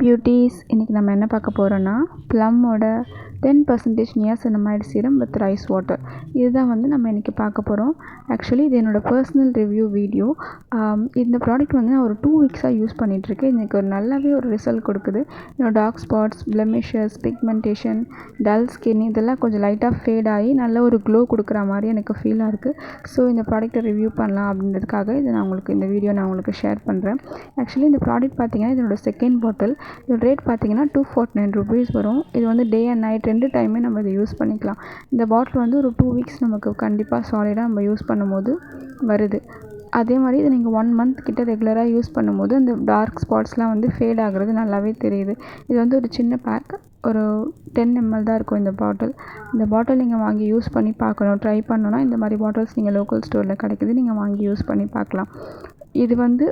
Beauties இன்றைக்கி நம்ம என்ன பார்க்க போகிறோன்னா ப்ளம்மோட 10% niacinamide serum with rice water இதுதான் வந்து நம்ம இன்றைக்கி பார்க்க போகிறோம். ஆக்சுவலி இது என்னோடய பர்சனல் ரிவ்யூ வீடியோ. இந்த ப்ராடக்ட் வந்து நான் ஒரு 2 வீக்ஸாக யூஸ் பண்ணிகிட்ருக்கேன். எனக்கு ஒரு நல்லாவே ஒரு ரிசல்ட் கொடுக்குது. என்னோட dark spots, blemishes, pigmentation, dull skin இதெல்லாம் கொஞ்சம் லைட்டாக ஃபேட் ஆகி நல்ல ஒரு க்ளோ கொடுக்குற மாதிரி எனக்கு ஃபீலாக இருக்குது. ஸோ இந்த ப்ராடக்ட்டை ரிவ்யூ பண்ணலாம் அப்படின்றதுக்காக இதை நான் உங்களுக்கு இந்த வீடியோ நான் உங்களுக்கு ஷேர் பண்ணுறேன். ஆக்சுவலி இந்த ப்ராடக்ட் பார்த்தீங்கன்னா இதனோட செகண்ட் பாட்டில். இதோட ரேட் பார்த்தீங்கன்னா 249 rupees வரும். இது வந்து டே அண்ட் நைட் 2 டைமே நம்ம இதை யூஸ் பண்ணிக்கலாம். இந்த பாட்டில் வந்து ஒரு 2 வீக்ஸ் நமக்கு கண்டிப்பாக சாலிடாக நம்ம யூஸ் பண்ணும்போது வருது. அதே மாதிரி இதை நீங்கள் 1 month கிட்ட ரெகுலராக யூஸ் பண்ணும்போது அந்த டார்க் ஸ்பாட்ஸ்லாம் வந்து ஃபேட் ஆகுறது நல்லாவே தெரியுது. இது வந்து ஒரு சின்ன பேக், ஒரு 10 ml தான் இருக்கும் இந்த பாட்டில். இந்த பாட்டில் நீங்கள் வாங்கி யூஸ் பண்ணி பார்க்கணும், ட்ரை பண்ணணுன்னா இந்த மாதிரி பாட்டில்ஸ் நீங்கள் லோக்கல் ஸ்டோரில் கிடைக்குது, நீங்கள் வாங்கி யூஸ் பண்ணி பார்க்கலாம். இது வந்து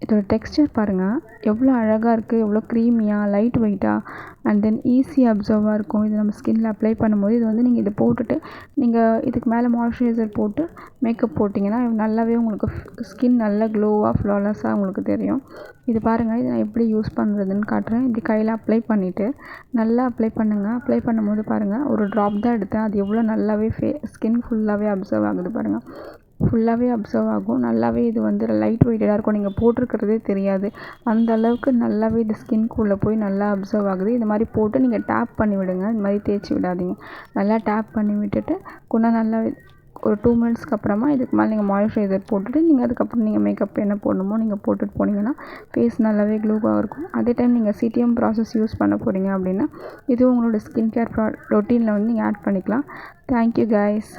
இதோட டெக்ஸ்சர் பாருங்கள் எவ்வளோ அழகாக இருக்குது, எவ்வளோ க்ரீமியாக லைட் வெயிட்டாக அண்ட் தென் ஈஸி அப்சர்வாக இருக்கும். இது நம்ம ஸ்கின்னில் அப்ளை பண்ணும்போது இது வந்து நீங்கள் இதை போட்டுட்டு நீங்கள் இதுக்கு மேலே மாய்ஸ்சரைசர் போட்டு மேக்கப் போட்டிங்கன்னா நல்லாவே உங்களுக்கு ஸ்கின் நல்லா க்ளோவாக ஃப்ளாலெஸ்ஸாக உங்களுக்கு தெரியும். இது பாருங்கள், இதை நான் எப்படி யூஸ் பண்ணுறதுன்னு காட்டுறேன். இப்படி கையில் அப்ளை பண்ணிவிட்டு நல்லா அப்ளை பண்ணுங்கள். அப்ளை பண்ணும்போது பாருங்கள் ஒரு ட்ராப் தான் எடுத்தேன், அது எவ்வளோ நல்லாவே ஸ்கின் ஃபுல்லாகவே அப்சர்வ் ஆகுது பாருங்கள். ஃபுல்லாகவே அப்சர்வ் ஆகும். நல்லாவே இது வந்து லைட் வெயிட்டடாக இருக்கும், நீங்கள் போட்டிருக்கிறதே தெரியாது. அந்த அளவுக்கு நல்லாவே இது ஸ்கின்குள்ளே போய் நல்லா அப்சர்வ் ஆகுது. இது மாதிரி போட்டு நீங்கள் டேப் பண்ணி விடுங்க, இந்த மாதிரி தேய்ச்சி விடாதீங்க. நல்லா டேப் பண்ணி விட்டுட்டு கொஞ்சம் நல்லா ஒரு 2 minutesக்கு அப்புறமா இதுக்கு மேலே நீங்கள் மாய்ஸ்சரைசர் போட்டுட்டு நீங்கள் அதுக்கப்புறம் நீங்கள் மேக்கப் என்ன போடணுமோ நீங்கள் போட்டுட்டு போனீங்கன்னா ஃபேஸ் நல்லாவே க்ளோவாக இருக்கும். அதே டைம் நீங்கள் சிடிஎம் ப்ராசஸ் யூஸ் பண்ண போகிறீங்க அப்படின்னா இதுவும் உங்களோட ஸ்கின் கேர் ரொட்டீனில் வந்து நீங்கள் ஆட் பண்ணிக்கலாம். Thank you guys.